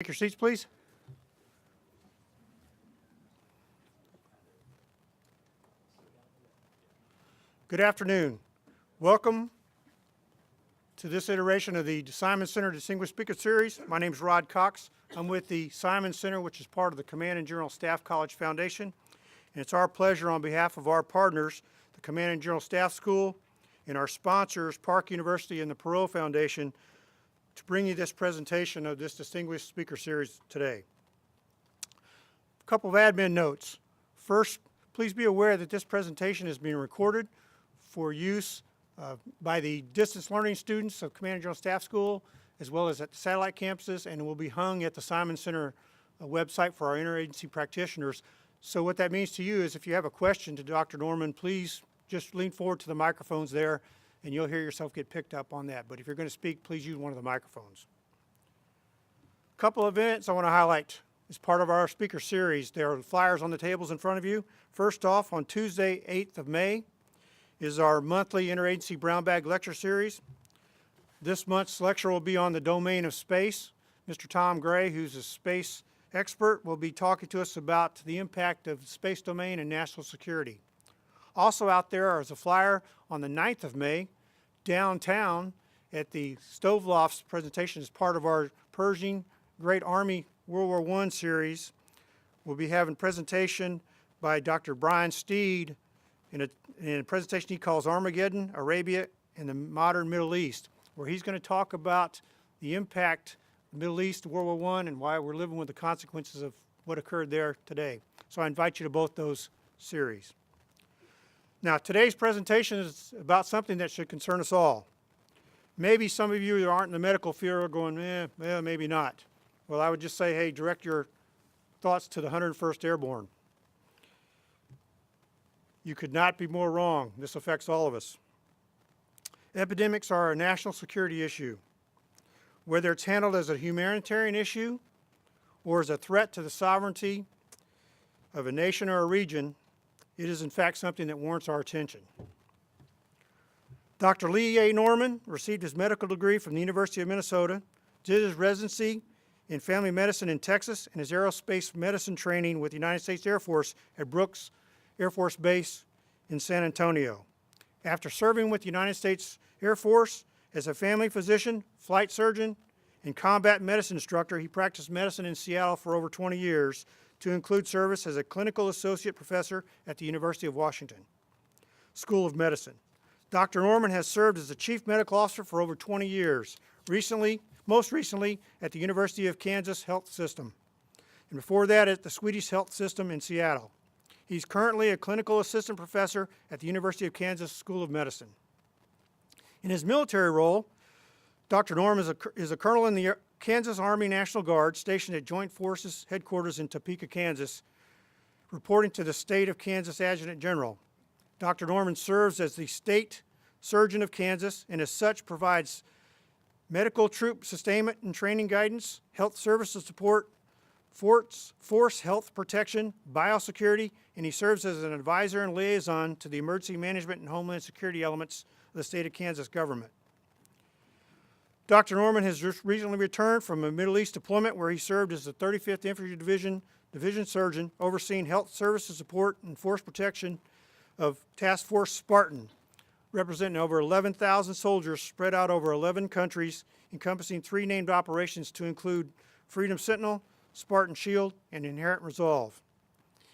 Take your seats, please. Good afternoon. Welcome to this iteration of the Simon Center Distinguished Speaker Series. My name is Rod Cox. I'm with the Simon Center, which is part of the Command and General Staff College Foundation. And it's our pleasure on behalf of our partners, the Command and General Staff School, and our sponsors, Park University and the Perot Foundation, to bring you this presentation of this Distinguished Speaker Series today. A couple of admin notes. First, please be aware that this presentation is being recorded for use by the distance learning students of Command and General Staff School, as well as at the satellite campuses, and it will be hung at the Simon Center website for our interagency practitioners. So what that means to you is if you have a question to Dr. Norman, please just lean forward to the microphones there, and you'll hear yourself get picked up on that. But if you're going to speak, please use one of the microphones. A couple of events I want to highlight as part of our speaker series. There are flyers on the tables in front of you. First off, on Tuesday, 8th of May, is our monthly Interagency Brown-Bag Lecture Series. This month's lecture will be on the domain of space. Mr. Tom Gray, who's a space expert, will be talking to us about the impact of the space domain and national security. Also out there is a flyer on the 9th of May, downtown at the Stove Lofts presentation as part of our Pershing Great Army World War I series. We'll be having a presentation by Dr. Brian Steed in a presentation he calls Armageddon, Arabia, and the Modern Middle East, where he's going to talk about the impact of the Middle East, World War I, and why we're living with the consequences of what occurred there today. So I invite you to both those series. Now, today's presentation is about something that should concern us all. Maybe some of you that aren't in the medical field are going, well, maybe not. Well, I would just say, hey, direct your thoughts to the 101st Airborne. You could not be more wrong. This affects all of us. Epidemics are a national security issue. Whether it's handled as a humanitarian issue or as a threat to the sovereignty of a nation or a region, it is in fact something that warrants our attention. Dr. Lee A. Norman received his medical degree from the University of Minnesota, did his residency in family medicine in Texas, and his aerospace medicine training with the United States Air Force at Brooks Air Force Base in San Antonio. After serving with the United States Air Force as a family physician, flight surgeon, and combat medicine instructor, he practiced medicine in Seattle for over 20 years, to include service as a clinical associate professor at the University of Washington School of Medicine. Dr. Norman has served as the chief medical officer for over 20 years, most recently at the University of Kansas Health System, and before that at the Swedish Health System in Seattle. He's currently a clinical assistant professor at the University of Kansas School of Medicine. In his military role, Dr. Norman is a colonel in the Kansas Army National Guard stationed at Joint Forces Headquarters in Topeka, Kansas, reporting to the State of Kansas Adjutant General. Dr. Norman serves as the State Surgeon of Kansas and as such provides medical troop sustainment and training guidance, health services support, force health protection, biosecurity, and he serves as an advisor and liaison to the emergency management and homeland security elements of the state of Kansas government. Dr. Norman has just recently returned from a Middle East deployment where he served as the 35th Infantry Division Surgeon, overseeing health services support and force protection of Task Force Spartan, representing over 11,000 soldiers spread out over 11 countries, encompassing 3 named operations to include Freedom Sentinel, Spartan Shield, and Inherent Resolve.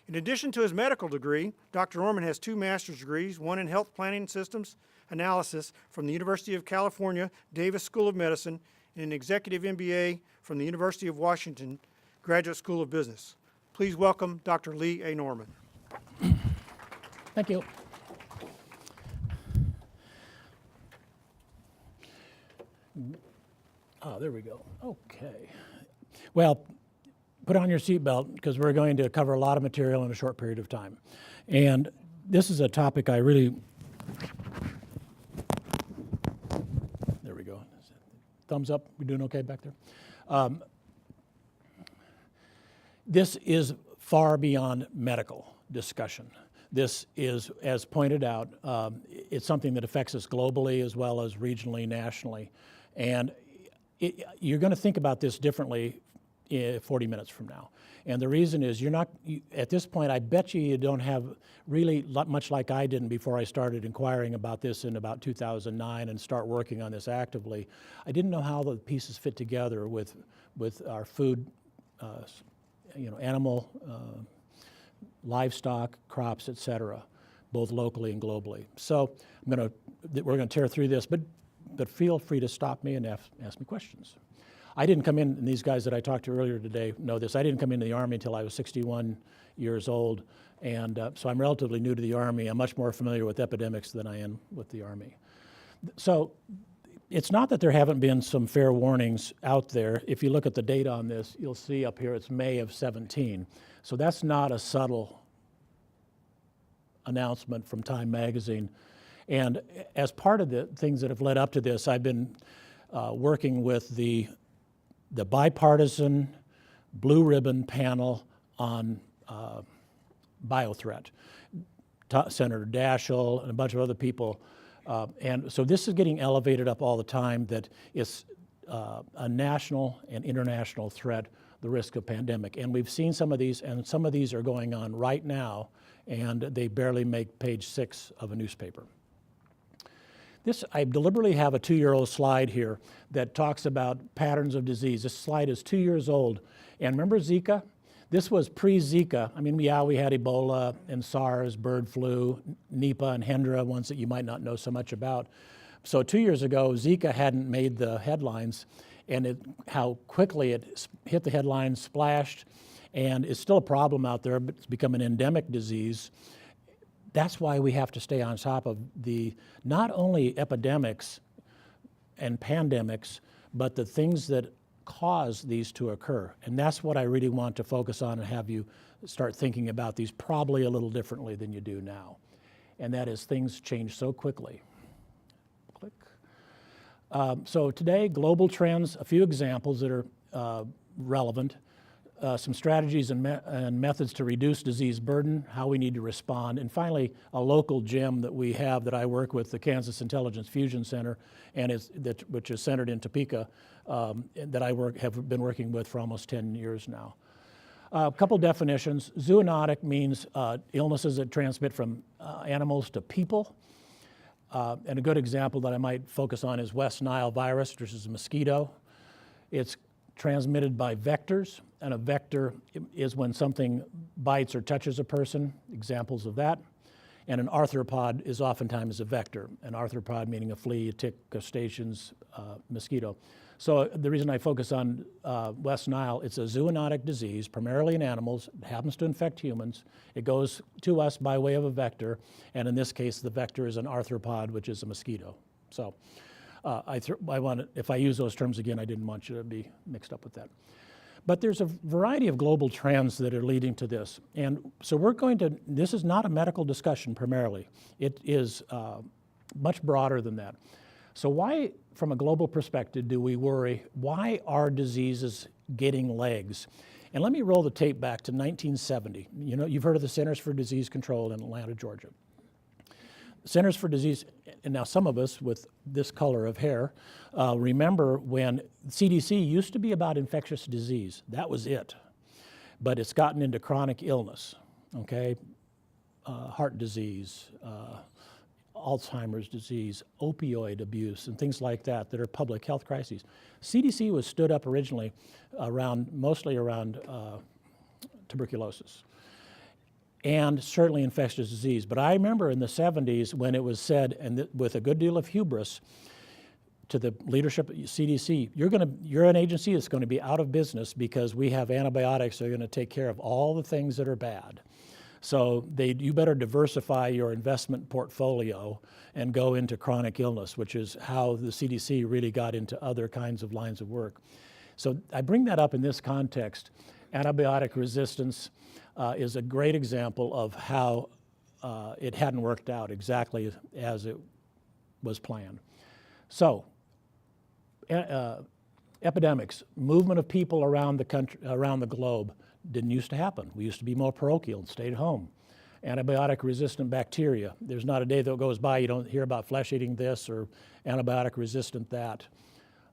In addition to his medical degree, Dr. Norman has 2 master's degrees, one in health planning systems analysis from the University of California, Davis School of Medicine, and an executive MBA from the University of Washington, Graduate School of Business. Please welcome Dr. Lee A. Norman. Thank you. Oh, there we go. Okay. Well, put on your seatbelt because we're going to cover a lot of material in a short period of time. And this is a topic I really... There we go. Thumbs up. We doing okay back there? This is far beyond medical discussion. This is, as pointed out, it's something that affects us globally as well as regionally, nationally. And you're going to think about this differently 40 minutes from now. And the reason is at this point, I bet you don't have really much like I didn't before I started inquiring about this in about 2009 and start working on this actively. I didn't know how the pieces fit together with our food, animal, livestock, crops, et cetera, both locally and globally. So we're going to tear through this, but feel free to stop me and ask me questions. I didn't come in, and these guys that I talked to earlier today know this, I didn't come into the Army until I was 61 years old, and so I'm relatively new to the Army. I'm much more familiar with epidemics than I am with the Army. So it's not that there haven't been some fair warnings out there. If you look at the data on this, you'll see up here it's May of 17. So that's not a subtle announcement from Time Magazine. And as part of the things that have led up to this, I've been working with the bipartisan blue ribbon panel on biothreat. Senator Daschle and a bunch of other people. And so this is getting elevated up all the time, that it's a national and international threat, the risk of pandemic. And we've seen some of these, and some of these are going on right now, and they barely make page 6 of a newspaper. I deliberately have a 2-year-old slide here that talks about patterns of disease. This slide is 2 years old. And remember Zika? This was pre-Zika. I mean, yeah, we had Ebola and SARS, bird flu, Nipah and Hendra, ones that you might not know so much about. So 2 years ago, Zika hadn't made the headlines, and how quickly it hit the headlines, splashed, and it's still a problem out there, but it's become an endemic disease. That's why we have to stay on top of not only epidemics and pandemics, but the things that cause these to occur. And that's what I really want to focus on and have you start thinking about these probably a little differently than you do now. And that is, things change so quickly. Click. So today, global trends, a few examples that are relevant. Some strategies and methods to reduce disease burden, how we need to respond, and finally, a local gem that we have that I work with, the Kansas Intelligence Fusion Center, which is centered in Topeka, that I have been working with for almost 10 years now. A couple definitions. Zoonotic means illnesses that transmit from animals to people. And a good example that I might focus on is West Nile virus, which is a mosquito. It's transmitted by vectors, and a vector is when something bites or touches a person, examples of that. And an arthropod is oftentimes a vector, an arthropod meaning a flea, a tick, crustaceans, mosquito. So the reason I focus on West Nile, it's a zoonotic disease, primarily in animals. It happens to infect humans. It goes to us by way of a vector, and in this case, the vector is an arthropod, which is a mosquito. So if I use those terms again, I didn't want you to be mixed up with that. But there's a variety of global trends that are leading to this. And so this is not a medical discussion primarily. It is much broader than that. So why, from a global perspective, do we worry? Why are diseases getting legs? And let me roll the tape back to 1970. You know, you've heard of the Centers for Disease Control in Atlanta, Georgia. Centers for Disease, and now some of us with this color of hair, remember when CDC used to be about infectious disease. That was it. But it's gotten into chronic illness, okay? Heart disease, Alzheimer's disease, opioid abuse, and things like that are public health crises. CDC was stood up originally mostly around tuberculosis, and certainly infectious disease. But I remember in the 70s when it was said, and with a good deal of hubris, to the leadership at CDC, you're an agency that's going to be out of business because we have antibiotics that are going to take care of all the things that are bad. So you better diversify your investment portfolio and go into chronic illness, which is how the CDC really got into other kinds of lines of work. So I bring that up in this context. Antibiotic resistance is a great example of how it hadn't worked out exactly as it was planned. So, epidemics, movement of people around the country, around the globe, didn't used to happen. We used to be more parochial and stayed home. Antibiotic-resistant bacteria. There's not a day that goes by you don't hear about flesh-eating this or antibiotic-resistant that.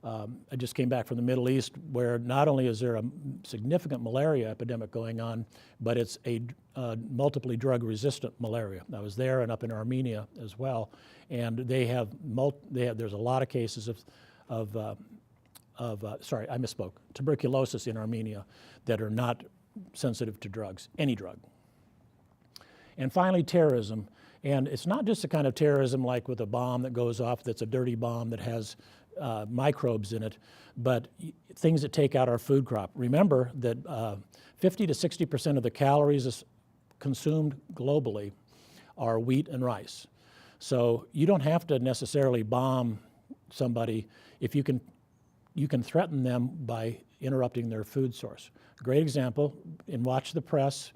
I just came back from the Middle East, where not only is there a significant malaria epidemic going on, but it's a multiply drug-resistant malaria. I was there and up in Armenia as well, and there's a lot of cases sorry, I misspoke, tuberculosis in Armenia that are not sensitive to drugs, any drug. And finally, terrorism. And it's not just the kind of terrorism like with a bomb that goes off that's a dirty bomb that has microbes in it, but things that take out our food crop. Remember that 50 to 60% of the calories consumed globally are wheat and rice. So you don't have to necessarily bomb somebody if you can threaten them by interrupting their food source. A great example, in Watch the Press,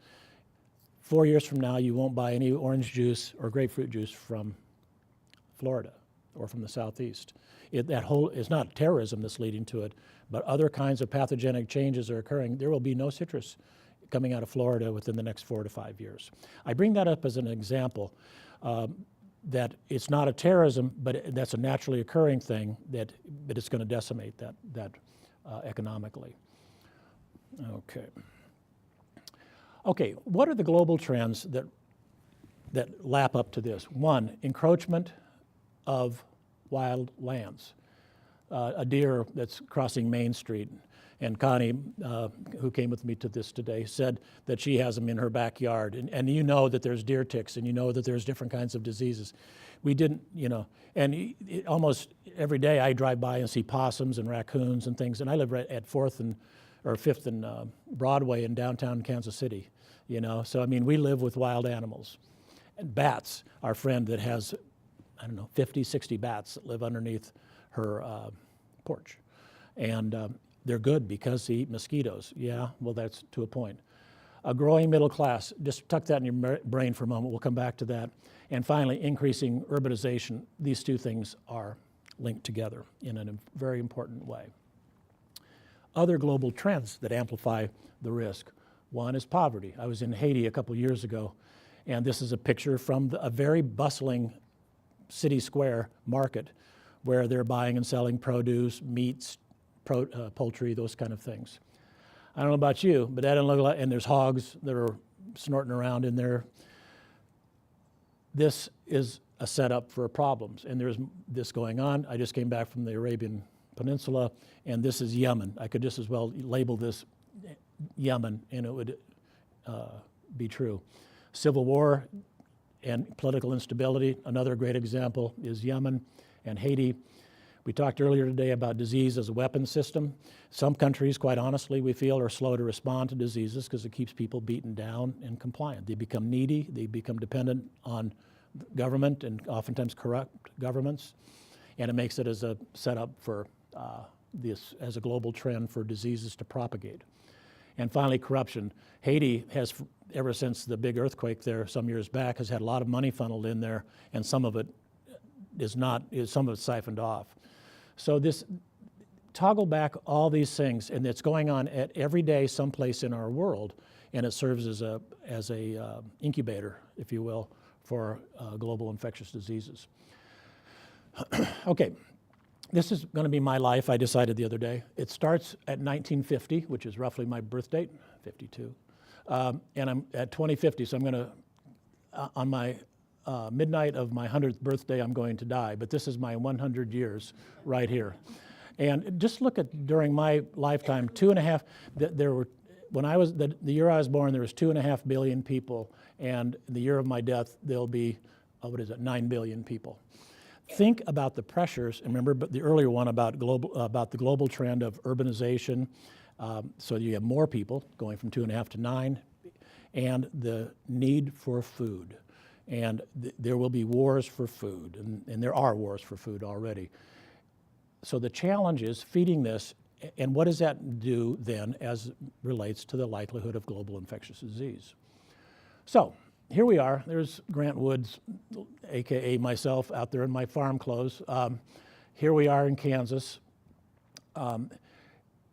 4 years from now, you won't buy any orange juice or grapefruit juice from Florida or from the Southeast. It's not terrorism that's leading to it, but other kinds of pathogenic changes are occurring. There will be no citrus coming out of Florida within the next 4 to 5 years. I bring that up as an example that it's not a terrorism, but that's a naturally occurring thing that it's going to decimate that economically. Okay, what are the global trends that lap up to this? One, encroachment of wild lands. A deer that's crossing Main Street, and Connie, who came with me to this today, said that she has them in her backyard. And you know that there's deer ticks, and you know that there's different kinds of diseases. We didn't, and almost every day I drive by and see possums and raccoons and things, and I live right at 5th and Broadway in downtown Kansas City, So, I mean, we live with wild animals. And bats, our friend that has, 50, 60 bats that live underneath her porch. And they're good because they eat mosquitoes. Yeah, well, that's to a point. A growing middle class, just tuck that in your brain for a moment, we'll come back to that. And finally, increasing urbanization. These two things are linked together in a very important way. Other global trends that amplify the risk. One is poverty. I was in Haiti a couple years ago, and this is a picture from a very bustling city square market where they're buying and selling produce, meats, poultry, those kind of things. I don't know about you, but that doesn't look like, and there's hogs that are snorting around in there. This is a setup for problems, and there's this going on. I just came back from the Arabian Peninsula, and this is Yemen. I could just as well label this Yemen, and it would be true. Civil war and political instability, another great example is Yemen and Haiti. We talked earlier today about disease as a weapon system. Some countries, quite honestly, we feel are slow to respond to diseases because it keeps people beaten down and compliant. They become needy, they become dependent on government and oftentimes corrupt governments, and it makes it as a setup for this as a global trend for diseases to propagate. And finally, corruption. Haiti has, ever since the big earthquake there some years back, has had a lot of money funneled in there, and some of it some of it's siphoned off. So this, toggle back all these things, and it's going on at every day someplace in our world, and it serves as a incubator, if you will, for global infectious diseases. Okay, this is going to be my life, I decided the other day. It starts at 1950, which is roughly my birth date, 52, and I'm at 2050, so I'm going to, on my midnight of my 100th birthday, I'm going to die, but this is my 100 years right here. And just look at, during my lifetime, the year I was born, there was 2.5 billion people, and the year of my death, there'll be, 9 billion people. Think about the pressures, and remember the earlier one about the global trend of urbanization, so you have more people going from 2.5 to 9, and the need for food. And there will be wars for food, and there are wars for food already. So the challenge is feeding this, and what does that do then as relates to the likelihood of global infectious disease? So here we are. There's Grant Woods, AKA myself, out there in my farm clothes. Here we are in Kansas.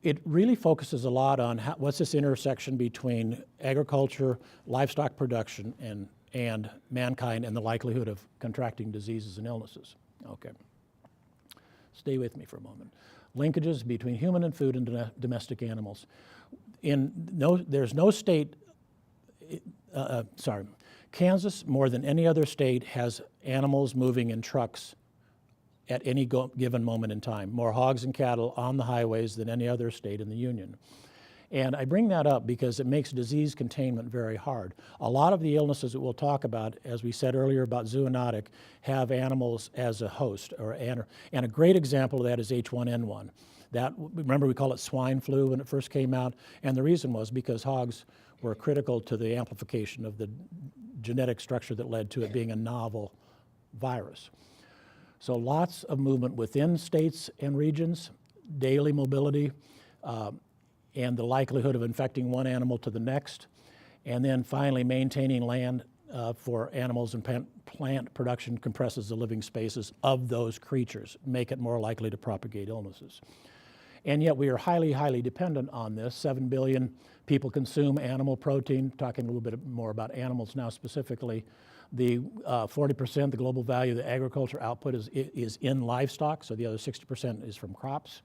It really focuses a lot on what's this intersection between agriculture, livestock production, and mankind and the likelihood of contracting diseases and illnesses. Okay. Stay with me for a moment. linkages between human and food and domestic animals. There's no state, Kansas, more than any other state, has animals moving in trucks at any given moment in time, more hogs and cattle on the highways than any other state in the Union. And I bring that up because it makes disease containment very hard. A lot of the illnesses that we'll talk about, as we said earlier about zoonotic, have animals as a host, and a great example of that is H1N1. Remember, we call it swine flu when it first came out, and the reason was because hogs were critical to the amplification of the genetic structure that led to it being a novel virus. So lots of movement within states and regions, daily mobility, and the likelihood of infecting one animal to the next, and then finally maintaining land for animals and plant production compresses the living spaces of those creatures, make it more likely to propagate illnesses. And yet we are highly, highly dependent on this. 7 billion people consume animal protein, talking a little bit more about animals now specifically. The 40%, the global value of the agriculture output is in livestock, so the other 60% is from crops.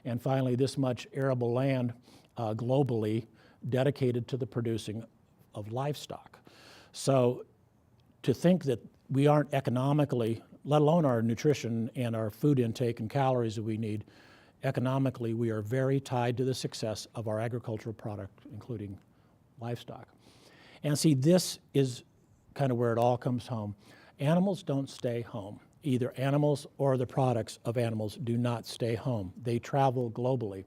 And finally, this much arable land globally dedicated to the producing of livestock. So to think that we aren't economically, let alone our nutrition and our food intake and calories that we need, economically we are very tied to the success of our agricultural product, including livestock. And see, this is kind of where it all comes home. Animals don't stay home. Either animals or the products of animals do not stay home. They travel globally.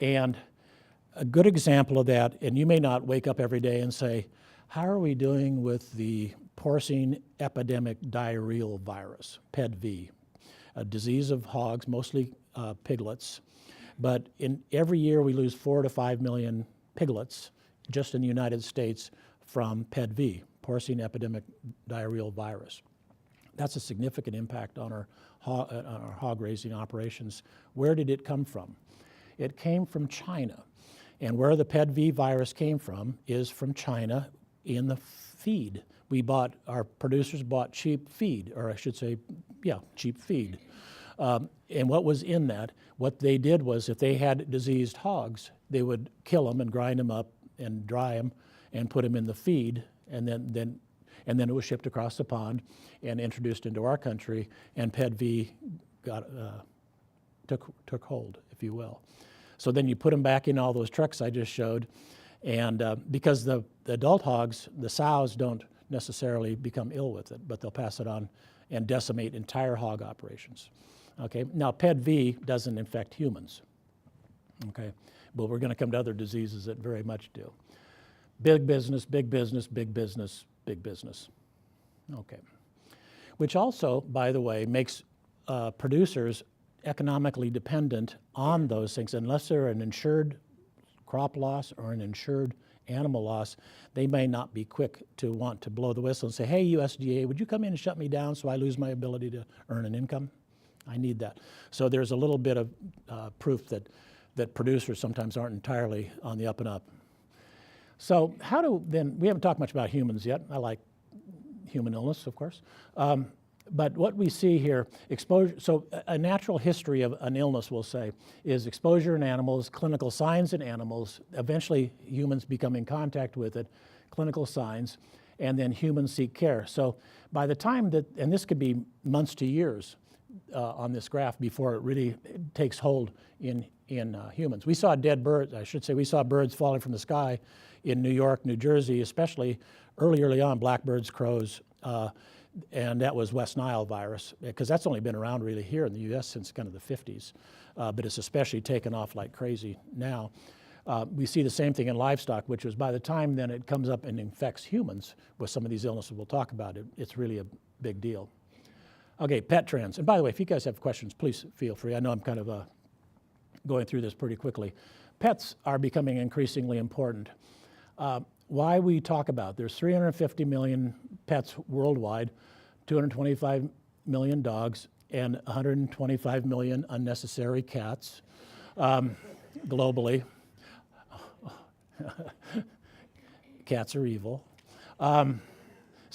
And a good example of that, and you may not wake up every day and say, how are we doing with the porcine epidemic diarrheal virus, PEDV, a disease of hogs, mostly piglets. But every year we lose 4 to 5 million piglets just in the United States from PEDV, porcine epidemic diarrheal virus. That's a significant impact on our hog raising operations. Where did it come from? It came from China. And where the PEDV virus came from is from China in the feed. Our producers bought cheap feed, or I should say, cheap feed. And what was in that, what they did was if they had diseased hogs, they would kill them and grind them up and dry them and put them in the feed, and then it was shipped across the pond and introduced into our country, and PEDV took hold, if you will. So then you put them back in all those trucks I just showed, and because the adult hogs, the sows, don't necessarily become ill with it, but they'll pass it on and decimate entire hog operations. Okay, now PEDV doesn't infect humans, okay, but we're going to come to other diseases that very much do. Big business, big business, big business, big business. Okay, which also, by the way, makes producers economically dependent on those things. Unless they're an insured crop loss or an insured animal loss, they may not be quick to want to blow the whistle and say, hey, USDA, would you come in and shut me down so I lose my ability to earn an income? I need that. So there's a little bit of proof that producers sometimes aren't entirely on the up and up. So we haven't talked much about humans yet. I like human illness, of course. But what we see here, exposure, so a natural history of an illness, we'll say, is exposure in animals, clinical signs in animals, eventually humans become in contact with it, clinical signs, and then humans seek care. So by the time that, and this could be months to years on this graph before it really takes hold in humans. We saw dead birds, we saw birds falling from the sky in New York, New Jersey, especially early on, blackbirds, crows, and that was West Nile virus, because that's only been around really here in the U.S. since kind of the 50s, but it's especially taken off like crazy now. We see the same thing in livestock, which is by the time then it comes up and infects humans with some of these illnesses we'll talk about, it's really a big deal. Okay, pet trends. And by the way, if you guys have questions, please feel free. I know I'm kind of going through this pretty quickly. Pets are becoming increasingly important. Why we talk about, there's 350 million pets worldwide, 225 million dogs, and 125 million unnecessary cats globally. Cats are evil.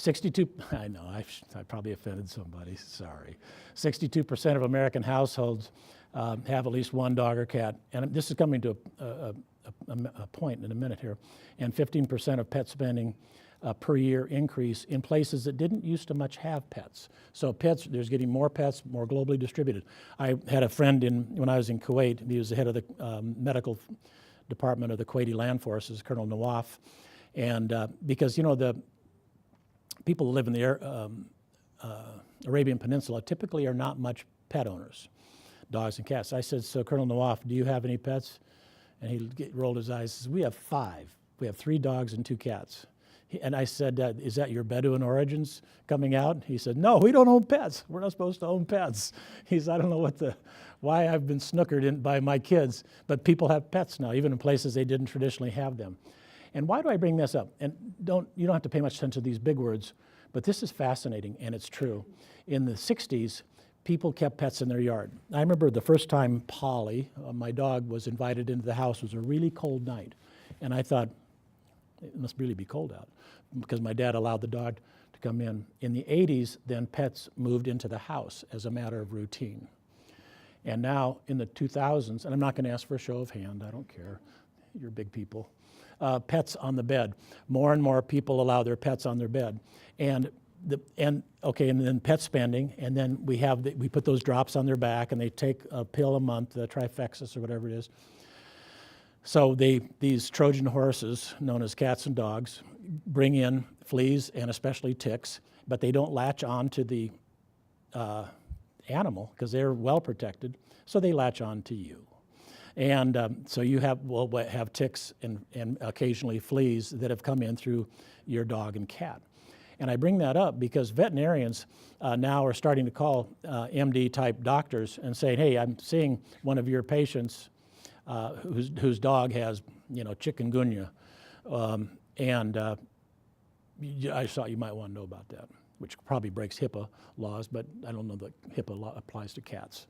62, I know, I probably offended somebody, sorry. 62% of American households have at least one dog or cat. And this is coming to a point in a minute here. And 15% of pet spending per year increase in places that didn't used to much have pets. So pets, there's getting more pets, more globally distributed. I had a friend when I was in Kuwait. He was the head of the medical department of the Kuwaiti Land Forces, Colonel Nawaf. And because, you know, the people who live in the Arabian Peninsula typically are not much pet owners, dogs and cats. I said, so Colonel Nawaf, do you have any pets? And he rolled his eyes and says, we have 5. We have 3 dogs and 2 cats. And I said, is that your Bedouin origins coming out? He said, no, we don't own pets. We're not supposed to own pets. He said, I don't know why I've been snookered in by my kids, but people have pets now, even in places they didn't traditionally have them. And why do I bring this up? And you don't have to pay much attention to these big words, but this is fascinating, and it's true. In the 60s, people kept pets in their yard. I remember the first time Polly, my dog, was invited into the house. It was a really cold night. And I thought, it must really be cold out, because my dad allowed the dog to come in. In the 80s, then pets moved into the house as a matter of routine. And now in the 2000s, and I'm not going to ask for a show of hand, I don't care, you're big people, pets on the bed. More and more people allow their pets on their bed. And then pet spending, and then we put those drops on their back, and they take a pill a month, Trifexis or whatever it is. So these Trojan horses, known as cats and dogs, bring in fleas and especially ticks, but they don't latch on to the animal because they're well protected, so they latch on to you. And so you have ticks and occasionally fleas that have come in through your dog and cat. And I bring that up because veterinarians now are starting to call MD-type doctors and saying, hey, I'm seeing one of your patients whose dog has, chikungunya, and I thought you might want to know about that, which probably breaks HIPAA laws, but I don't know that HIPAA law applies to cats.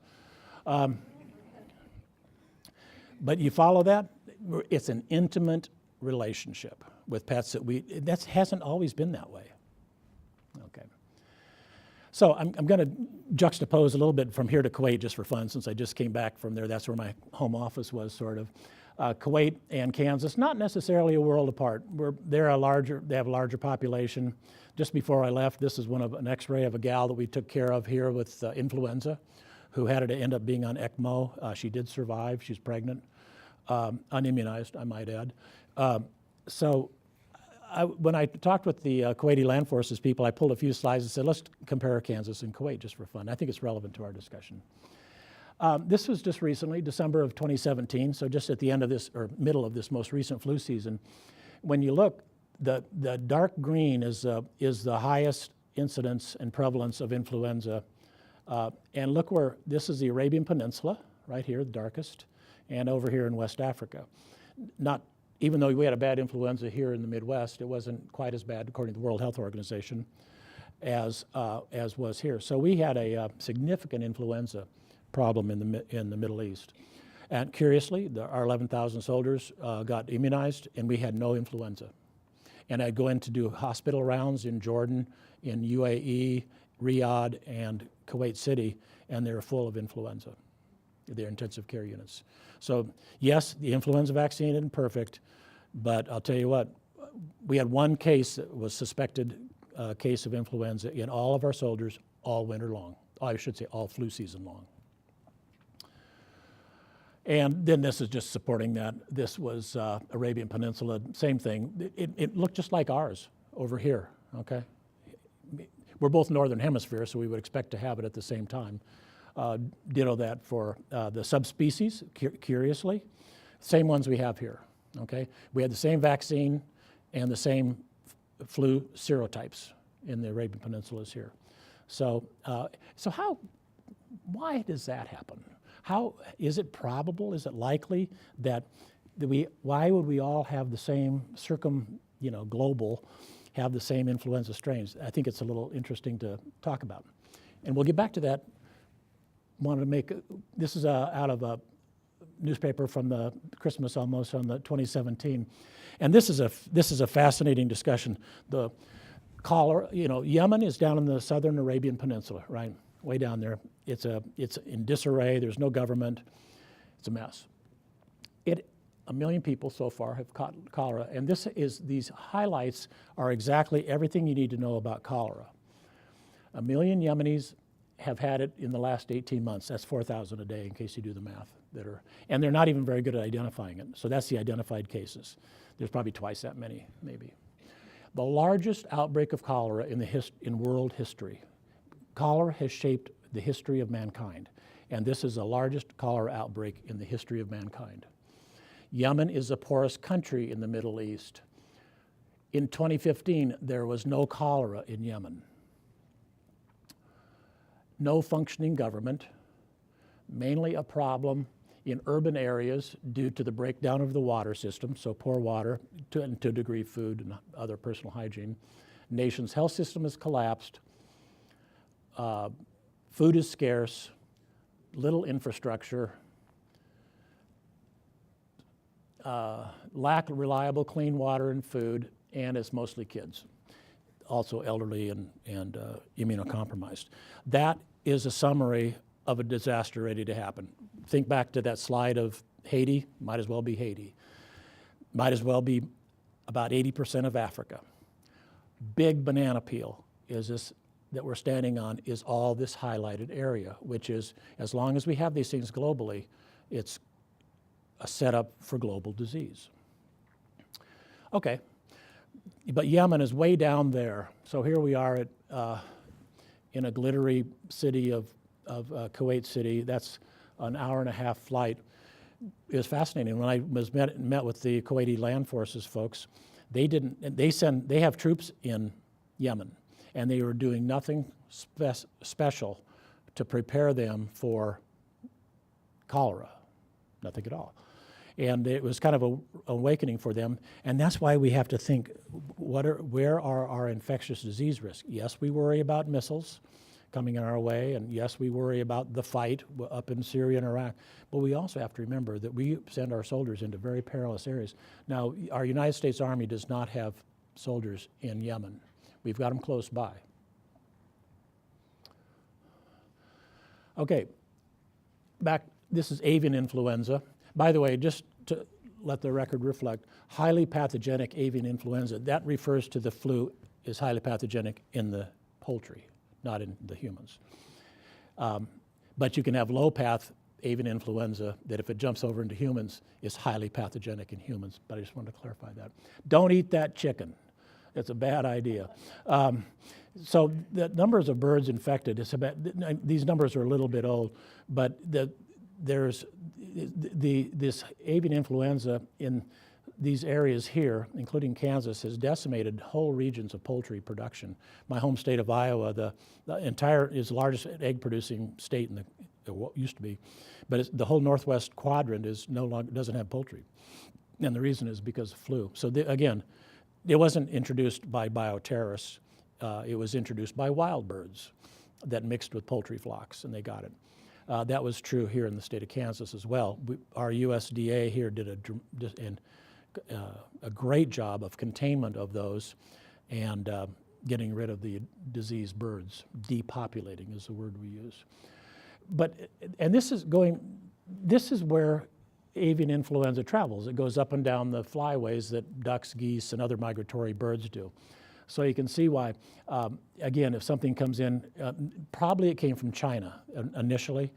But you follow that? It's an intimate relationship with pets that hasn't always been that way. Okay. So I'm going to juxtapose a little bit from here to Kuwait just for fun, since I just came back from there. That's where my home office was, sort of. Kuwait and Kansas, not necessarily a world apart. They have a larger population. Just before I left, this is an X-ray of a gal that we took care of here with influenza, who had to end up being on ECMO. She did survive. She's pregnant, unimmunized, I might add. When I talked with the Kuwaiti Land Forces people, I pulled a few slides and said, let's compare Kansas and Kuwait just for fun. I think it's relevant to our discussion. This was just recently, December of 2017, so just at the end of this, or middle of this most recent flu season. When you look, the dark green is the highest incidence and prevalence of influenza. And look where, this is the Arabian Peninsula, right here, the darkest, and over here in West Africa. Even though we had a bad influenza here in the Midwest, it wasn't quite as bad, according to the World Health Organization, as was here. So we had a significant influenza problem in the Middle East. And curiously, our 11,000 soldiers got immunized, and we had no influenza. And I'd go in to do hospital rounds in Jordan, in UAE, Riyadh, and Kuwait City, and they were full of influenza, their intensive care units. So yes, the influenza vaccine isn't perfect, but I'll tell you what, we had one case that was suspected case of influenza in all of our soldiers all winter long. I should say all flu season long. And then this is just supporting that. This was Arabian Peninsula, same thing. It looked just like ours over here, okay? We're both Northern Hemisphere, so we would expect to have it at the same time. Ditto that for the subspecies, curiously. Same ones we have here, okay? We had the same vaccine and the same flu serotypes in the Arabian Peninsula as here. So, why does that happen? How, is it probable, is it likely that why would we all have the same global, have the same influenza strains? I think it's a little interesting to talk about. And we'll get back to that. This is out of a newspaper from the Christmas almost on the 2017. And this is a fascinating discussion. Cholera, Yemen is down in the southern Arabian Peninsula, right? Way down there. It's in disarray. There's no government. It's a mess. 1 million people so far have caught cholera, and these highlights are exactly everything you need to know about cholera. 1 million Yemenis have had it in the last 18 months. That's 4,000 a day, in case you do the math. And they're not even very good at identifying it. So that's the identified cases. There's probably twice that many, maybe. The largest outbreak of cholera in world history. Cholera has shaped the history of mankind, and this is the largest cholera outbreak in the history of mankind. Yemen is the poorest country in the Middle East. In 2015, there was no cholera in Yemen. No functioning government, mainly a problem in urban areas due to the breakdown of the water system, so poor water, and to a degree food and other personal hygiene. Nation's health system has collapsed. Food is scarce, little infrastructure, lack of reliable clean water and food, and it's mostly kids, also elderly and immunocompromised. That is a summary of a disaster ready to happen. Think back to that slide of Haiti, might as well be Haiti. Might as well be about 80% of Africa. Big banana peel is this that we're standing on is all this highlighted area, which is, as long as we have these things globally, it's a setup for global disease. Okay, but Yemen is way down there. So here we are in a glittery city of Kuwait City. That's an hour-and-a-half flight. It was fascinating. When I was met with the Kuwaiti Land Forces folks, they have troops in Yemen, and they were doing nothing special to prepare them for cholera, nothing at all. And it was kind of an awakening for them, and that's why we have to think, where are our infectious disease risks? Yes, we worry about missiles coming in our way, and yes, we worry about the fight up in Syria and Iraq, but we also have to remember that we send our soldiers into very perilous areas. Now, our United States Army does not have soldiers in Yemen. We've got them close by. Okay, this is avian influenza. By the way, just to let the record reflect, highly pathogenic avian influenza, that refers to the flu is highly pathogenic in the poultry, not in the humans. But you can have low-path avian influenza that if it jumps over into humans is highly pathogenic in humans, but I just wanted to clarify that. Don't eat that chicken. It's a bad idea. So the numbers of birds infected, these numbers are a little bit old, but there's this avian influenza in these areas here, including Kansas, has decimated whole regions of poultry production. My home state of Iowa, the entire is the largest egg-producing state in it used to be, but the whole northwest quadrant is no longer doesn't have poultry, and the reason is because of flu. So again, it wasn't introduced by bioterrorists. It was introduced by wild birds that mixed with poultry flocks, and they got it. That was true here in the state of Kansas as well. Our USDA here did a great job of containment of those and getting rid of the diseased birds. Depopulating is the word we use. And this is where avian influenza travels. It goes up and down the flyways that ducks, geese, and other migratory birds do. So you can see why, again, if something comes in, probably it came from China initially,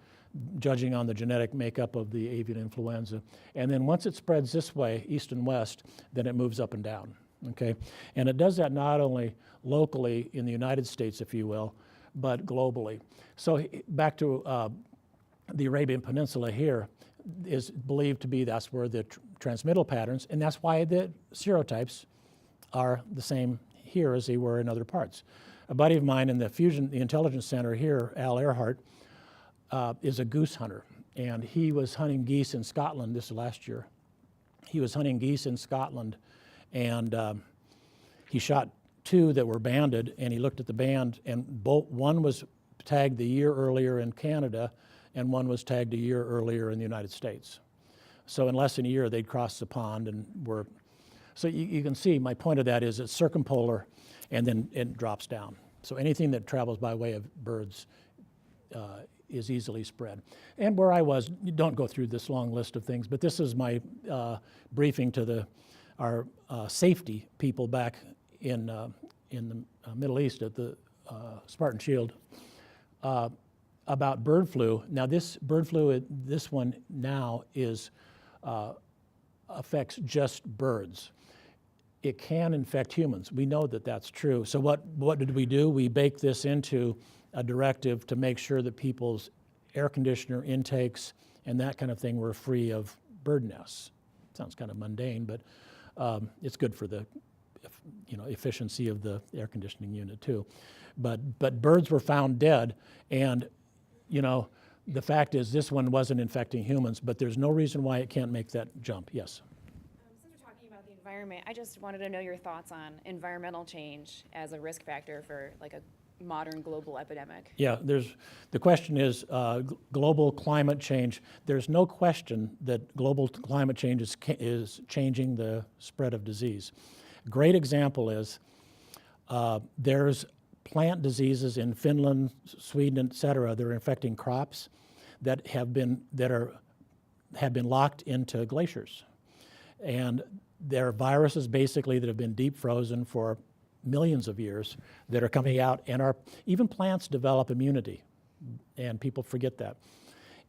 judging on the genetic makeup of the avian influenza. And then once it spreads this way, east and west, then it moves up and down, okay? And it does that not only locally in the United States, if you will, but globally. So back to the Arabian Peninsula here is believed to be that's where the transmittal patterns, and that's why the serotypes are the same here as they were in other parts. A buddy of mine in the Intelligence Center here, Al Earhart, is a goose hunter, and he was hunting geese in Scotland this last year. He was hunting geese in Scotland, and he shot 2 that were banded, and he looked at the band, and one was tagged the year earlier in Canada, and one was tagged a year earlier in the United States. So in less than a year, they'd crossed the pond and were So you can see my point of that is it's circumpolar and then it drops down. So anything that travels by way of birds is easily spread. And where I was, you don't go through this long list of things, but this is my briefing to our safety people back in the Middle East at the Spartan Shield about bird flu. Now this bird flu, this one now affects just birds. It can infect humans. We know that that's true. So what did we do? We baked this into a directive to make sure that people's air conditioner intakes and that kind of thing were free of bird nests. Sounds kind of mundane, but it's good for the efficiency of the air conditioning unit too. But birds were found dead, and the fact is this one wasn't infecting humans, but there's no reason why it can't make that jump. Yes? Since we're talking about the environment, I just wanted to know your thoughts on environmental change as a risk factor for like a modern global epidemic. Yeah, the question is global climate change. There's no question that global climate change is changing the spread of disease. Great example is there's plant diseases in Finland, Sweden, et cetera, that are infecting crops that have been locked into glaciers. And they're viruses basically that have been deep frozen for millions of years that are coming out, and even plants develop immunity, and people forget that.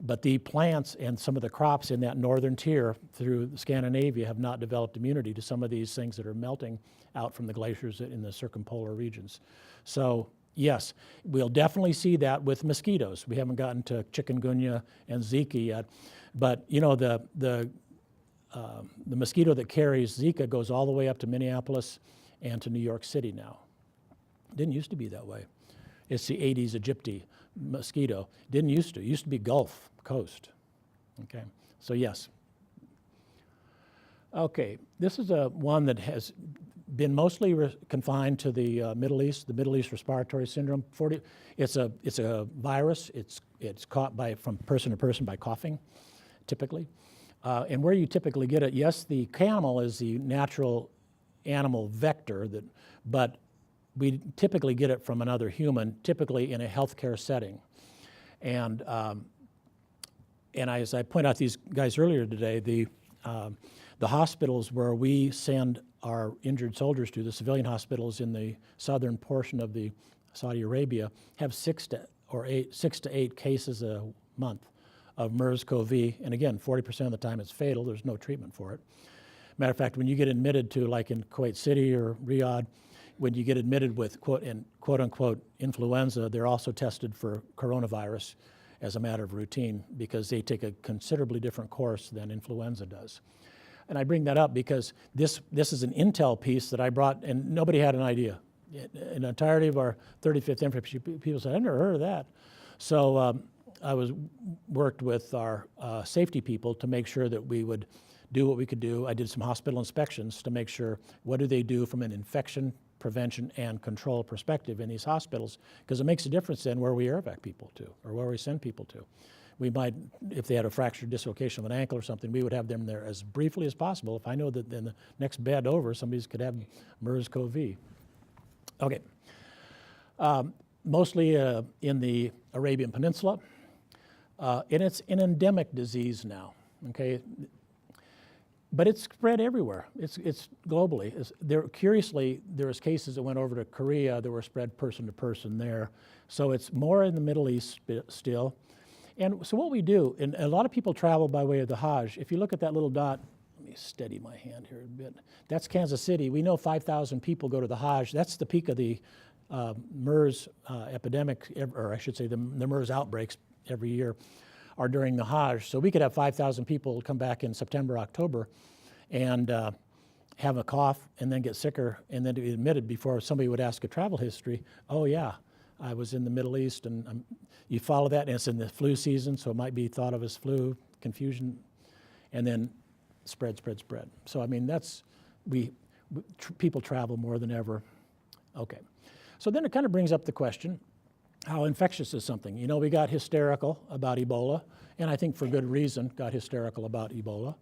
But the plants and some of the crops in that northern tier through Scandinavia have not developed immunity to some of these things that are melting out from the glaciers in the circumpolar regions. So yes, we'll definitely see that with mosquitoes. We haven't gotten to chikungunya and Zika yet, but the mosquito that carries Zika goes all the way up to Minneapolis and to New York City now. Didn't used to be that way. It's the Aedes aegypti mosquito. Didn't used to. It used to be Gulf Coast. Okay, so yes. Okay, this is one that has been mostly confined to the Middle East respiratory syndrome. It's a virus. It's caught from person to person by coughing, typically. And where you typically get it, yes, the camel is the natural animal vector, but we typically get it from another human, typically in a healthcare setting. And as I point out these guys earlier today, the hospitals where we send our injured soldiers to, the civilian hospitals in the southern portion of the Saudi Arabia, have 6 to 8 cases a month of MERS-CoV, and again, 40% of the time it's fatal. There's no treatment for it. Matter of fact, when you get admitted to, like in Kuwait City or Riyadh, when you get admitted with quote unquote influenza, they're also tested for coronavirus as a matter of routine because they take a considerably different course than influenza does. And I bring that up because this is an intel piece that I brought, and nobody had an idea. In the entirety of our 35th infantry, people said, I've never heard of that. So I worked with our safety people to make sure that we would do what we could do. I did some hospital inspections to make sure what do they do from an infection prevention and control perspective in these hospitals, because it makes a difference then where we air evac people to or where we send people to. We might, if they had a fractured dislocation of an ankle or something, we would have them there as briefly as possible if I know that in the next bed over somebody could have MERS-CoV. Okay. Mostly in the Arabian Peninsula, and it's an endemic disease now, okay? But it's spread everywhere. It's globally. Curiously, there was cases that went over to Korea that were spread person to person there. So it's more in the Middle East still. And so what we do, and a lot of people travel by way of the Hajj. If you look at that little dot, let me steady my hand here a bit. That's Kansas City. We know 5,000 people go to the Hajj. That's the peak of the MERS epidemic, or I should say the MERS outbreaks every year are during the Hajj. So we could have 5,000 people come back in September, October, and have a cough and then get sicker and then to be admitted before somebody would ask a travel history. Oh yeah, I was in the Middle East, and you follow that, and it's in the flu season, so it might be thought of as flu, confusion, and then spread. So I mean, people travel more than ever. Okay, so then it kind of brings up the question, how infectious is something? You know, we got hysterical about Ebola, and I think for good reason got hysterical about Ebola.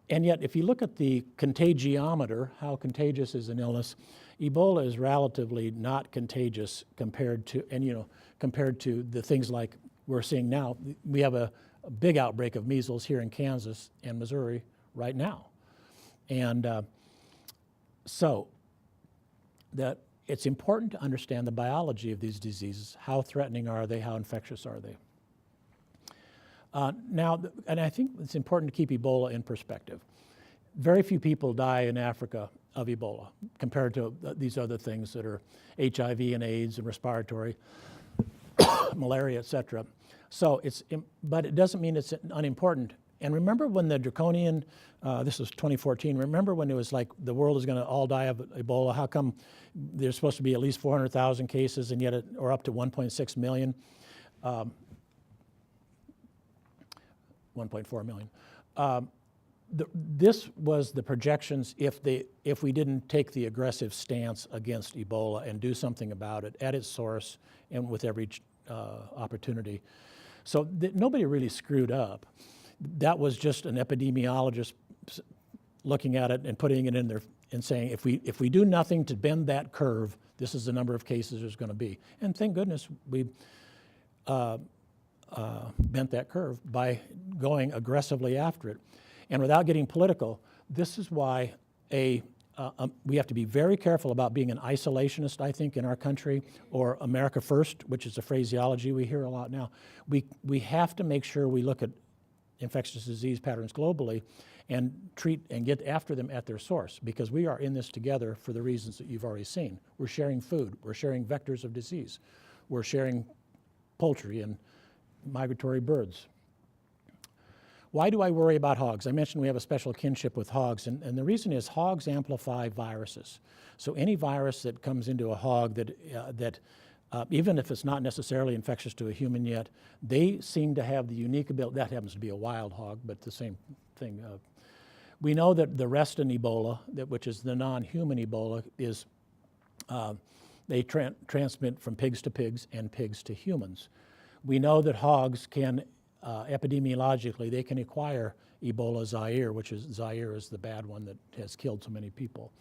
And yet, if you look at the contagiometer, how contagious is an illness, Ebola is relatively not contagious compared to, compared to the things like we're seeing now. We have a big outbreak of measles here in Kansas and Missouri right now. And so that it's important to understand the biology of these diseases. How threatening are they? How infectious are they? Now, and I think it's important to keep Ebola in perspective. Very few people die in Africa of Ebola compared to these other things that are HIV and AIDS and respiratory, malaria, et cetera. So but it doesn't mean it's unimportant. And remember when the draconian, this was 2014, remember when it was like the world is going to all die of Ebola? How come there's supposed to be at least 400,000 cases and yet, or up to 1.6 million? 1.4 million. This was the projections if we didn't take the aggressive stance against Ebola and do something about it at its source and with every opportunity. So nobody really screwed up. That was just an epidemiologist looking at it and putting it in there and saying, if we do nothing to bend that curve, this is the number of cases there's going to be. And thank goodness we bent that curve by going aggressively after it. And without getting political, this is why we have to be very careful about being an isolationist, I think, in our country, or America first, which is a phraseology we hear a lot now. We have to make sure we look at infectious disease patterns globally and treat and get after them at their source, because we are in this together for the reasons that you've already seen. We're sharing food, we're sharing vectors of disease, we're sharing poultry and migratory birds. Why do I worry about hogs? I mentioned we have a special kinship with hogs, and the reason is hogs amplify viruses. So any virus that comes into a hog that even if it's not necessarily infectious to a human yet, they seem to have the unique ability. That happens to be a wild hog, but the same thing. We know that the restin Ebola, which is the non-human Ebola, is they transmit from pigs to pigs and pigs to humans. We know that hogs can, epidemiologically, they can acquire Ebola Zaire, which is Zaire is the bad one that has killed so many people.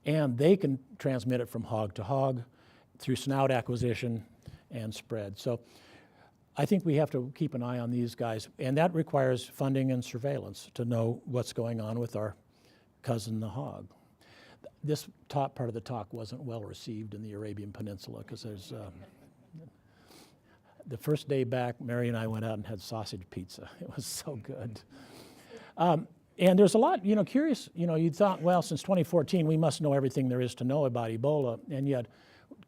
And they can transmit it from hog to hog through snout acquisition and spread. So I think we have to keep an eye on these guys, and that requires funding and surveillance to know what's going on with our cousin the hog. This top part of the talk wasn't well received in the Arabian Peninsula because there's the first day back, Mary and I went out and had sausage pizza. It was so good. And there's a lot, curious, you thought, well, since 2014, we must know everything there is to know about Ebola, and yet,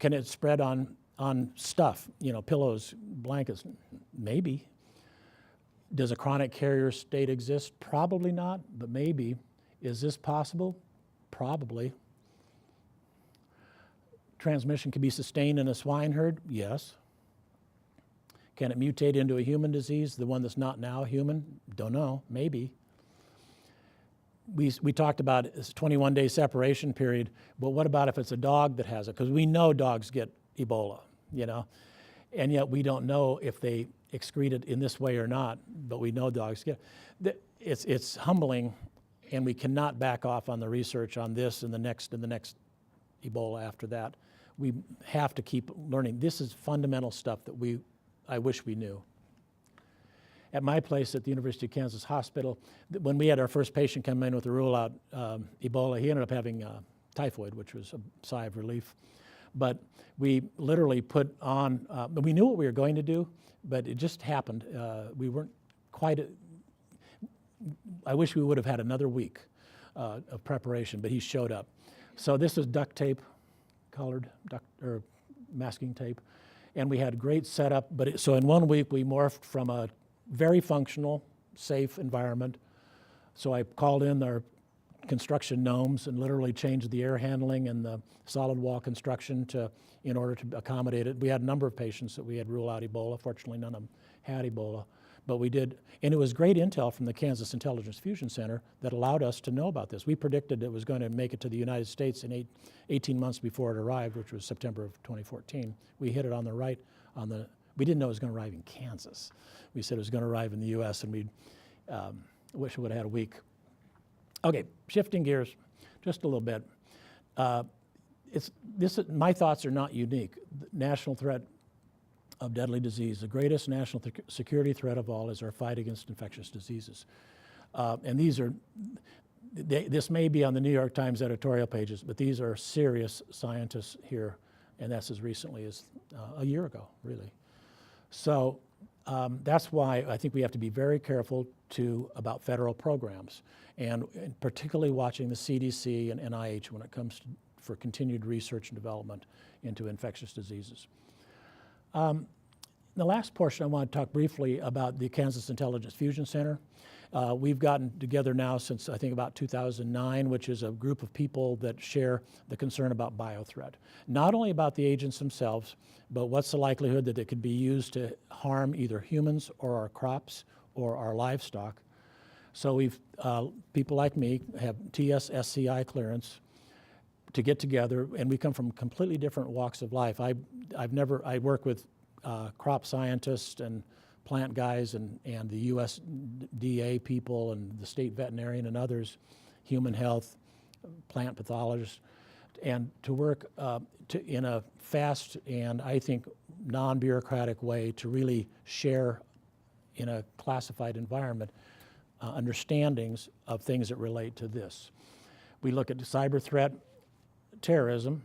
can it spread on stuff, pillows, blankets? Maybe. Does a chronic carrier state exist? Probably not, but maybe. Is this possible? Probably. Transmission can be sustained in a swine herd? Yes. Can it mutate into a human disease, the one that's not now human? Don't know, maybe. We talked about this 21-day separation period, but what about if it's a dog that has it? Because we know dogs get Ebola, and yet we don't know if they excrete it in this way or not, but we know dogs get it. It's humbling, and we cannot back off on the research on this and the next Ebola after that. We have to keep learning. This is fundamental stuff that I wish we knew. At my place at the University of Kansas Hospital, when we had our first patient come in with a rule out Ebola, he ended up having typhoid, which was a sigh of relief. But we literally put on, we knew what we were going to do, but it just happened. We weren't quite, I wish we would have had another week of preparation, but he showed up. So this is duct tape, colored or masking tape. And we had great setup, but so in 1 week we morphed from a very functional, safe environment. So I called in our construction gnomes and literally changed the air handling and the solid wall construction in order to accommodate it. We had a number of patients that we had ruled out Ebola. Fortunately, none of them had Ebola. But we did, and it was great intel from the Kansas Intelligence Fusion Center that allowed us to know about this. We predicted it was going to make it to the United States in 18 months before it arrived, which was September of 2014. We hit it on the right, we didn't know it was going to arrive in Kansas. We said it was going to arrive in the US, and we wish we would have had a week Okay, shifting gears just a little bit. My thoughts are not unique. The national threat of deadly disease, the greatest national security threat of all is our fight against infectious diseases. And this may be on the New York Times editorial pages, but these are serious scientists here, and that's as recently as a year ago, really. So that's why I think we have to be very careful about federal programs, and particularly watching the CDC and NIH when it comes for continued research and development into infectious diseases. The last portion, I want to talk briefly about the Kansas Intelligence Fusion Center. We've gotten together now since I think about 2009, which is a group of people that share the concern about biothreat. Not only about the agents themselves, but what's the likelihood that it could be used to harm either humans or our crops or our livestock. So people like me have TS-SCI clearance to get together, and we come from completely different walks of life. I work with crop scientists and plant guys and the USDA people and the state veterinarian and others, human health, plant pathologists, and to work in a fast and I think non-bureaucratic way to really share in a classified environment understandings of things that relate to this. We look at cyber threat, terrorism,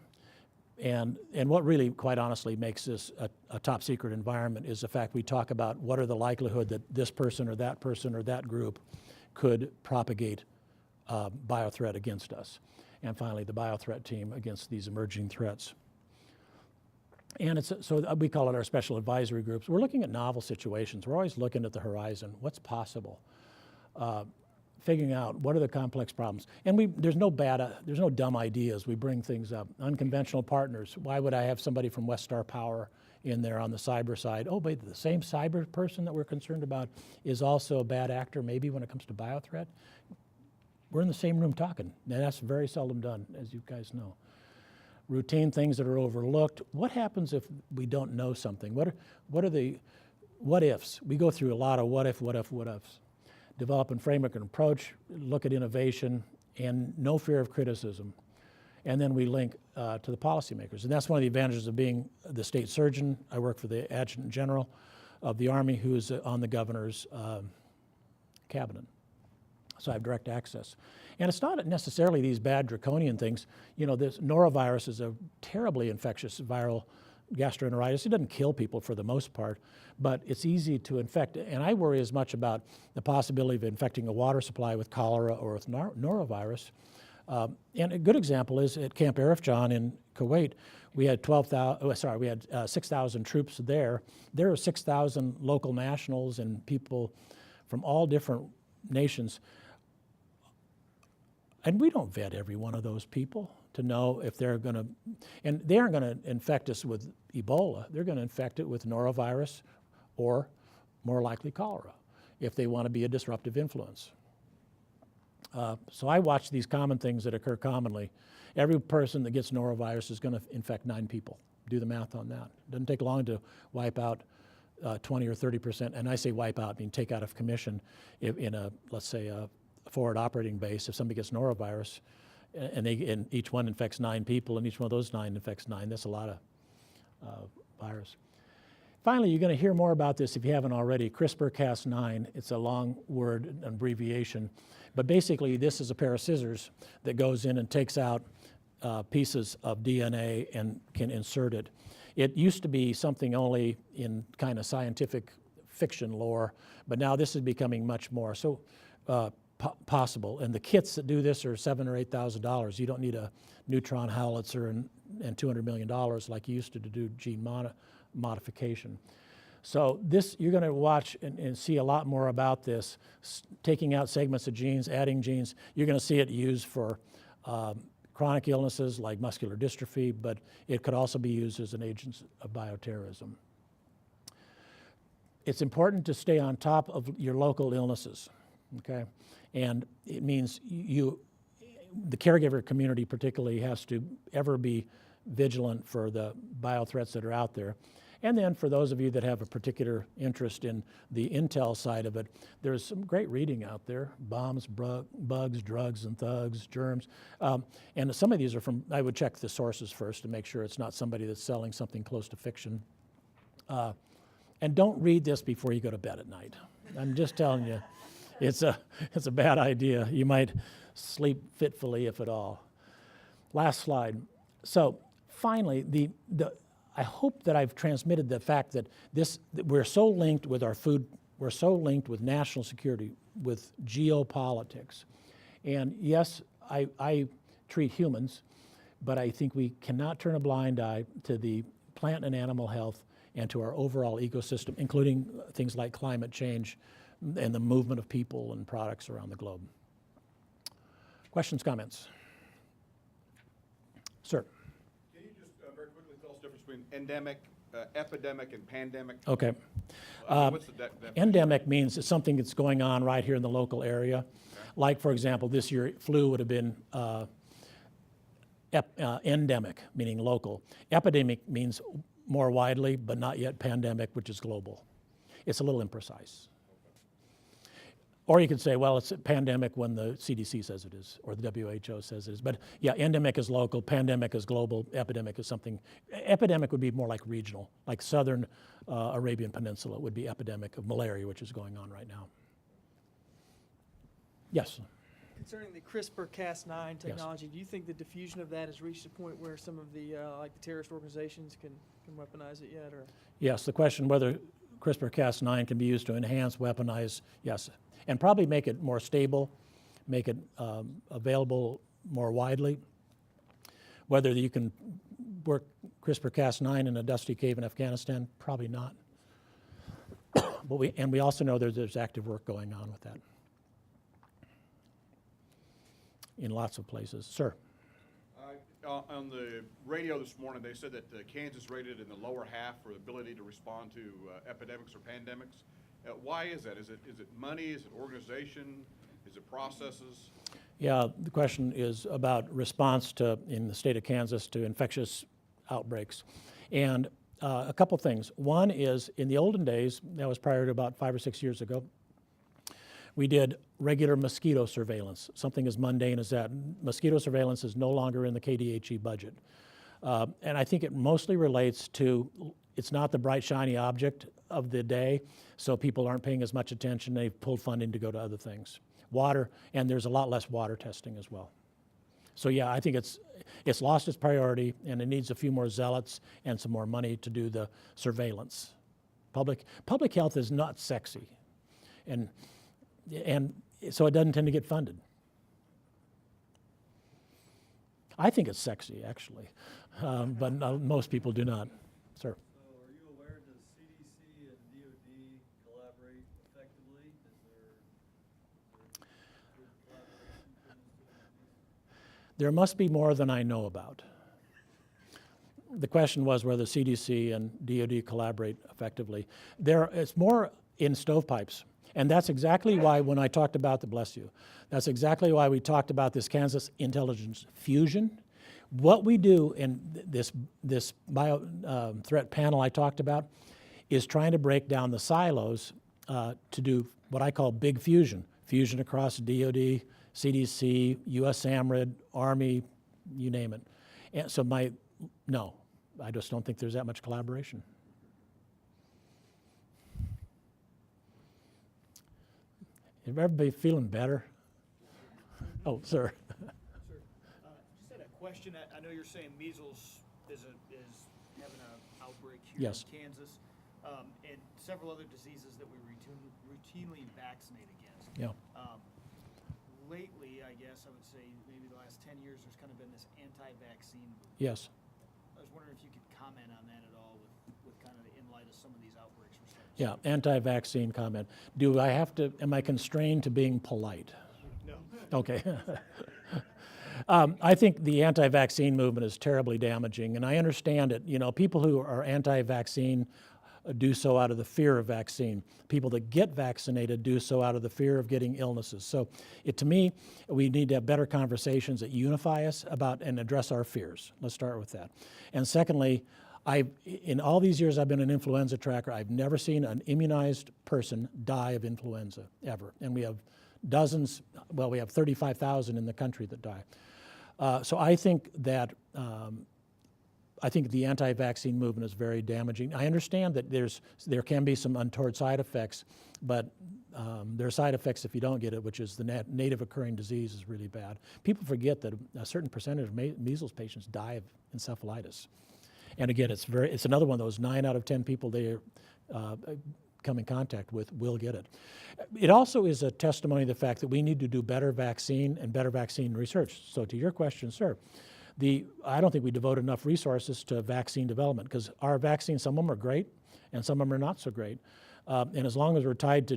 and what really, quite honestly, makes this a top secret environment is the fact we talk about what are the likelihood that this person or that group could propagate biothreat against us. And finally, the biothreat team against these emerging threats. And so we call it our special advisory groups. We're looking at novel situations. We're always looking at the horizon. What's possible? Figuring out what are the complex problems. And there's no dumb ideas. We bring things up. Unconventional partners. Why would I have somebody from West Star Power in there on the cyber side? Oh, but the same cyber person that we're concerned about is also a bad actor maybe when it comes to biothreat. We're in the same room talking. And that's very seldom done, as you guys know. Routine things that are overlooked. What happens if we don't know something? What are the what ifs? We go through a lot of what ifs. Develop and framework and approach, look at innovation, and no fear of criticism. And then we link to the policymakers. And that's one of the advantages of being the state surgeon. I work for the Adjutant General of the Army, who's on the governor's cabinet. So I have direct access. And it's not necessarily these bad draconian things. You know, this norovirus is a terribly infectious viral gastroenteritis. It doesn't kill people for the most part, but it's easy to infect. And I worry as much about the possibility of infecting a water supply with cholera or with norovirus. And a good example is at Camp Arif John in Kuwait. We had 6,000 troops there. There are 6,000 local nationals and people from all different nations. And we don't vet every one of those people to know if they're going to, and they aren't going to infect us with Ebola. They're going to infect it with norovirus or more likely cholera if they want to be a disruptive influence. So I watch these common things that occur commonly. Every person that gets norovirus is going to infect 9 people. Do the math on that. It doesn't take long to wipe out 20 or 30%, and I say wipe out, I mean take out of commission in a, let's say, a forward operating base. If somebody gets norovirus, and each one infects 9 people, and each one of those 9 infects 9. That's a lot of virus. Finally, you're going to hear more about this if you haven't already. CRISPR-Cas9, it's a long word, an abbreviation. But basically, this is a pair of scissors that goes in and takes out pieces of DNA and can insert it. It used to be something only in kind of scientific fiction lore, but now this is becoming much more so possible. And the kits that do this are $7,000 or $8,000. You don't need a neutron howitzer and $200 million like you used to do gene modification. So this, you're going to watch and see a lot more about this, taking out segments of genes, adding genes. You're going to see it used for chronic illnesses like muscular dystrophy, but it could also be used as an agent of bioterrorism. It's important to stay on top of your local illnesses, okay? And it means the caregiver community particularly has to ever be vigilant for the biothreats that are out there. And then for those of you that have a particular interest in the intel side of it, there's some great reading out there: bombs, bugs, drugs and thugs, germs. And some of these are from, I would check the sources first to make sure it's not somebody that's selling something close to fiction. And don't read this before you go to bed at night. I'm just telling you, it's a bad idea. You might sleep fitfully, if at all. Last slide. So finally, I hope that I've transmitted the fact that that we're so linked with our food, we're so linked with national security, with geopolitics. And yes, I treat humans, but I think we cannot turn a blind eye to the plant and animal health and to our overall ecosystem, including things like climate change and the movement of people and products around the globe. Questions, comments? Sir. Can you just very quickly tell us the difference between endemic, epidemic, and pandemic? Okay. What's the definition? Endemic means it's something that's going on right here in the local area. Okay. Like, for example, this year flu would have been endemic, meaning local. Epidemic means more widely, but not yet pandemic, which is global. It's a little imprecise. Or you could say, well, it's a pandemic when the CDC says it is, or the WHO says it is. But yeah, endemic is local, pandemic is global, epidemic is something. Epidemic would be more like regional, like southern Arabian Peninsula would be epidemic of malaria, which is going on right now. Yes? Concerning the CRISPR-Cas9 technology, do you think the diffusion of that has reached a point where some of the like the terrorist organizations can weaponize it yet? Or Yes, the question whether CRISPR-Cas9 can be used to enhance, weaponize, yes. And probably make it more stable, make it available more widely. Whether you can work CRISPR-Cas9 in a dusty cave in Afghanistan, probably not. But we also know there's active work going on with that in lots of places. Sir. On the radio this morning, they said that Kansas rated in the lower half for the ability to respond to epidemics or pandemics. Why is that? Is it money? Is it organization? Is it processes? Yeah, the question is about response to, in the state of Kansas, to infectious outbreaks. And a couple things. One is, in the olden days, that was prior to about 5 or 6 years ago, we did regular mosquito surveillance, something as mundane as that. Mosquito surveillance is no longer in the KDHE budget. And I think it mostly relates to, it's not the bright, shiny object of the day, so people aren't paying as much attention. They've pulled funding to go to other things. Water, and there's a lot less water testing as well. So yeah, I think it's lost its priority, and it needs a few more zealots and some more money to do the surveillance. Public health is not sexy, and so it doesn't tend to get funded. I think it's sexy, actually, but most people do not. Sir. So are you aware, does CDC and DOD collaborate effectively? Is there good collaboration between those two entities? There must be more than I know about. The question was whether CDC and DOD collaborate effectively. It's more in stovepipes. And that's exactly why when I talked about that's exactly why we talked about this Kansas Intelligence Fusion. What we do in this bio threat panel I talked about is trying to break down the silos to do what I call big fusion. Fusion across DOD, CDC, US AMRID, Army, you name it. And so no, I just don't think there's that much collaboration. Is everybody feeling better? Oh, sir. Sir, just had a question. I know you're saying measles is having an outbreak here Yes. in Kansas, and several other diseases that we routinely vaccinate against. Yeah. Lately, I guess I would say maybe the last 10 years, there's kind of been this anti-vaccine movement. Yes. I was wondering if you could comment on that at all with kind of in light of some of these outbreaks we're starting to Yeah, see. anti-vaccine comment. Am I constrained to being polite? No. Okay. I think the anti-vaccine movement is terribly damaging, and I understand it. You know, people who are anti-vaccine do so out of the fear of vaccine. People that get vaccinated do so out of the fear of getting illnesses. So to me, we need to have better conversations that unify us about and address our fears. Let's start with that. And secondly, In all these years I've been an influenza tracker, I've never seen an immunized person die of influenza, ever. And we have dozens, well, we have 35,000 in the country that die. So I think that I think the anti-vaccine movement is very damaging. I understand that there can be some untoward side effects, but there are side effects if you don't get it, which is the native occurring disease is really bad. People forget that a certain percentage of measles patients die of encephalitis. And again, it's another one of those 9 out of 10 people they come in contact with will get it. It also is a testimony of the fact that we need to do better vaccine and better vaccine research. So to your question, sir, I don't think we devote enough resources to vaccine development because our vaccines, some of them are great and some of them are not so great. And as long as we're tied to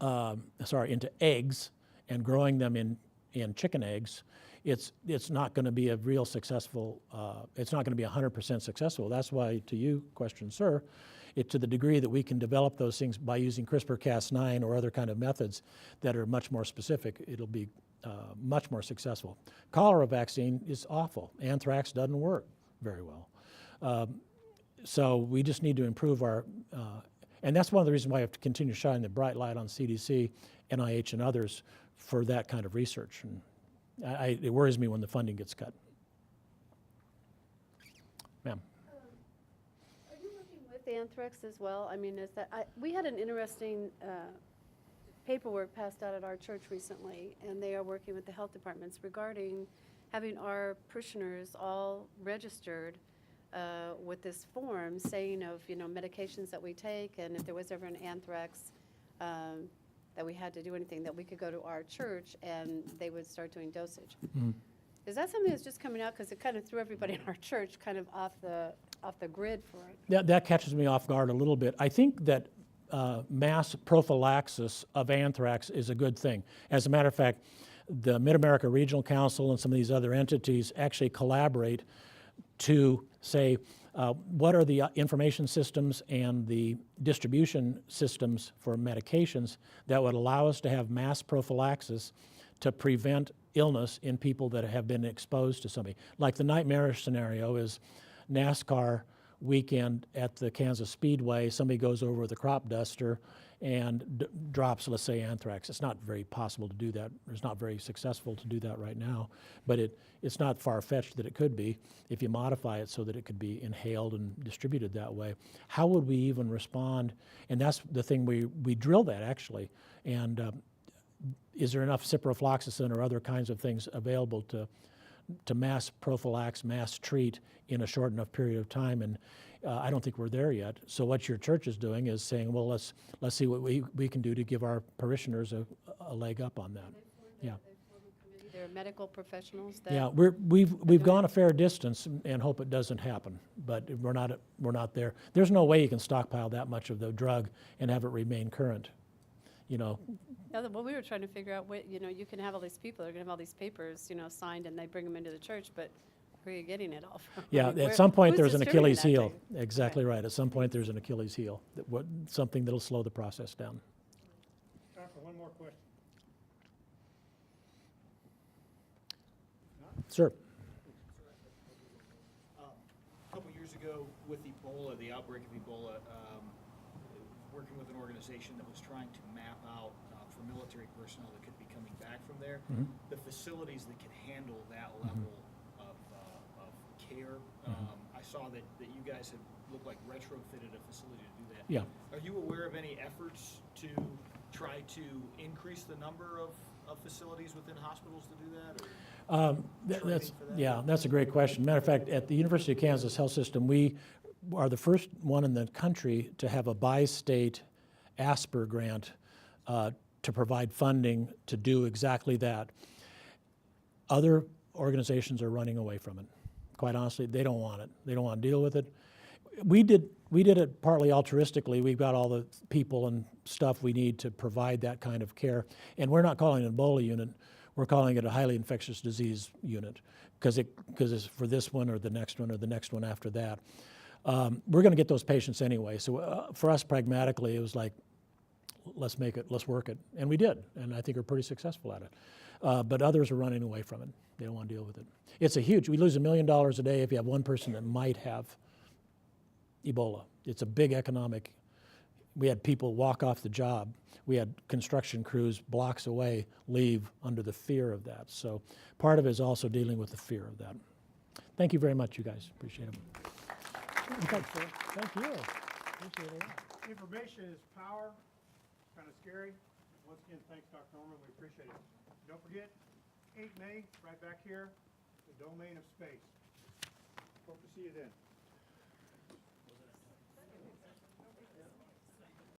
into eggs and growing them in chicken eggs, it's not going to be a real successful, it's not going to be 100% successful. That's why, to you, question, sir, to the degree that we can develop those things by using CRISPR-Cas9 or other kind of methods that are much more specific, it'll be much more successful. Cholera vaccine is awful. Anthrax doesn't work very well. So we just need to improve our, and that's one of the reasons why I have to continue shining the bright light on CDC, NIH, and others for that kind of research. And it worries me when the funding gets cut. Ma'am. Are you working with anthrax as well? I mean, we had an interesting paperwork passed out at our church recently, and they are working with the health departments regarding having our parishioners all registered with this form saying of, medications that we take, and if there was ever an anthrax that we had to do anything, that we could go to our church and they would start doing dosage. Mm-hmm. Is that something that's just coming out? Because it kind of threw everybody in our church kind of off the grid for it. That catches me off guard a little bit. I think that mass prophylaxis of anthrax is a good thing. As a matter of fact, the Mid-America Regional Council and some of these other entities actually collaborate to say what are the information systems and the distribution systems for medications that would allow us to have mass prophylaxis to prevent illness in people that have been exposed to somebody. Like the nightmarish scenario is NASCAR weekend at the Kansas Speedway, somebody goes over with a crop duster and drops, let's say, anthrax. It's not very possible to do that. It's not very successful to do that right now, but it's not far-fetched that it could be if you modify it so that it could be inhaled and distributed that way. How would we even respond? And that's the thing, we drill that actually. And is there enough ciprofloxacin or other kinds of things available to mass prophylax, mass treat in a short enough period of time? And I don't think we're there yet. So what your church is doing is saying, well, let's see what we can do to give our parishioners a leg up on that. Yeah. There are medical professionals that. Yeah, we've gone a fair distance and hope it doesn't happen, but we're not there. There's no way you can stockpile that much of the drug and have it remain current. Yeah, well, we were trying to figure out, you can have all these people, they're going to have all these papers, signed, and they bring them into the church, but where are you getting it all from? Yeah, at some point there's an Achilles heel. Exactly right. At some point there's an Achilles heel, something that'll slow the process down. Time for one more question. Sir. A couple years ago with Ebola, the outbreak of Ebola, working with an organization that was trying to map out for military personnel that could be coming back from there, the facilities that could handle that level of care. I saw that you guys have looked like retrofitted a facility to do that. Yeah. Are you aware of any efforts to try to increase the number of facilities within hospitals to do that? Or that's a great question. Matter of fact, at the University of Kansas Health System, we are the first one in the country to have a bi-state ASPR grant to provide funding to do exactly that. Other organizations are running away from it. Quite honestly, they don't want it. They don't want to deal with it. We did it partly altruistically. We've got all the people and stuff we need to provide that kind of care. And we're not calling it an Ebola unit. We're calling it a highly infectious disease unit because it's for this one or the next one or the next one after that. We're going to get those patients anyway. So for us, pragmatically, it was like, let's work it. And we did, and I think we're pretty successful at it. But others are running away from it. They don't want to deal with it. It's we lose $1 million a day if you have one person that might have Ebola. It's a big economic. We had people walk off the job. We had construction crews blocks away leave under the fear of that. So part of it is also dealing with the fear of that. Thank you very much, you guys. Appreciate it. Thank you. Appreciate it. Information is power. Kind of scary. Once again, thanks, Dr. Norman. We appreciate it. Don't forget, 8 May, right back here, the domain of space. Hope to see you then.